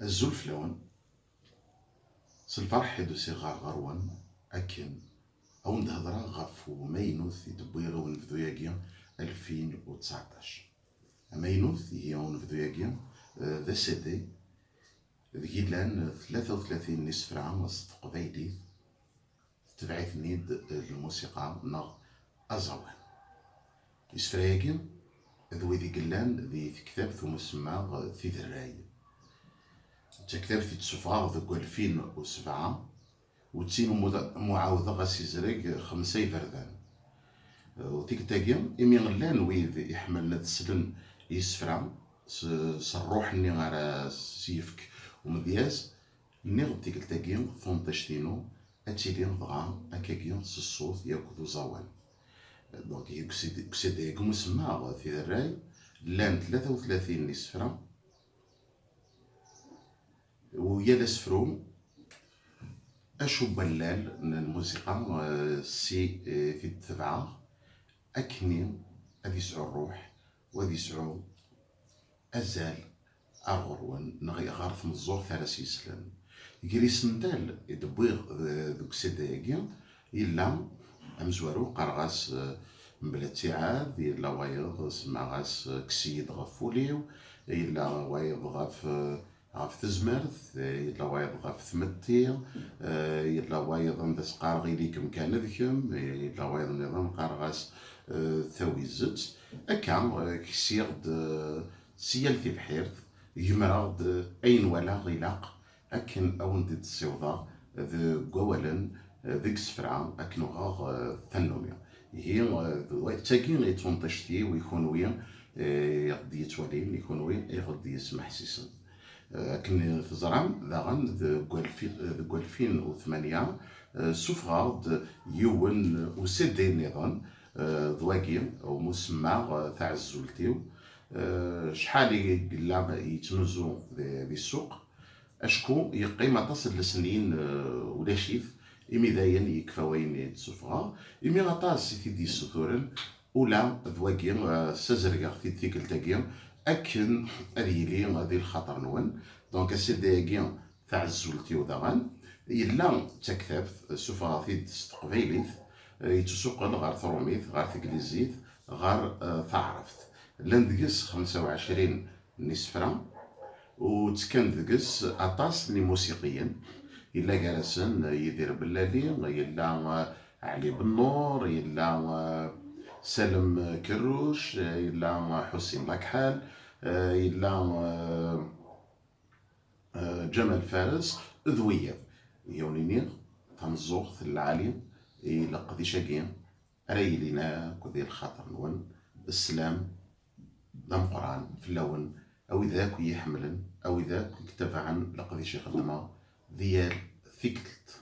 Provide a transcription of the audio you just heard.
الزلف لون سالفرح حيدو صغار غروان أكن أو نهضرا غفو ماينوث يدبويغو نفدو ياكيا 2019. ماينوث هي نفدو ياكيا ذا سيدي ذي لان 33 نصف عام تقبايلي تبعث نيد الموسيقى نغ أزوان يسفراياكي ذوي ذي قلان ذي كتاب ثم سما في ذراي كتاب في تسفاغ ذو 2007 وتسين معاوضة غاسي زريق 5 فردان وتيك تاقيا إمي غلان ويذ يحملنا تسلن يسفرا سروح ني غارا سيفك ومدياز ني غبتيك تاقيا ثونتاشتينو أتيلين ضغا أكاكيا سصوت ياكودو زوان دونك كسيدي مسمى في الراي لان 33 نسفرا ويا لسفرو أشو بلال الموسيقى سي في التبعة أكني أذي يسعو الروح وذي يسعو أزال أغروان نغي غارث مزور ثلاث يسلم يجري سندال يدبويغ ذوك سيدايا إلا أمزوارو قرغاس مبلا تيعاد إلا وايض سماغاس كسيد غفوليو إلا وايض غاف تزمرث إلا وايض غاف ثمتير إلا وايض ندس قارغي ليكم كان ذكم إلا وايض نظام قارغاس ثويزت أكا كسيغد سيال في بحيرث يمرغد أين ولا غلاق أكن أون دي تسيوضا ذو قوالا ذيك سفرعا أكنو غاغ ثنوميا هي تاكين يتونطشتي ويكون ويا يغدي يتوالين يكون ويا يغدي يسمح سيسن لكن في زرام ذاغن ذو 2008 سفغاد يون وسيدي النظام ذواكي أو مسمى تاع الزولتيو شحال قلا يتنزو ذي السوق أشكو يقيم تصل لسنين ولا شيف إمي داين يكفى وين يتسفغا إمي غطاس يتيدي السثورن ولا ذواكي سازرقا تيك التاكي أكن أريلي غادي الخطر نون دونك السيداكي تاع الزولتيو داغان إلا تكثف سفغا في تقبيليث يتسوق غار ثروميث غار تكليزيت غار تعرفت لندقس 25 نسفرا وتكن دقس أطاس لي موسيقيا إلا جالسن يدير بلالي إلا علي بالنور إلا سلم كروش إلا حسين لاكحال إلا جمال فارس ذوية يونينيغ تنزوغ العالي إلا قدي شاقين ريلينا كذي الخاطر نون السلام دم قران في اللون أو ذاك يحملن أو ذاك يكتفى عن لقدي شي خدمة ديال ثقلت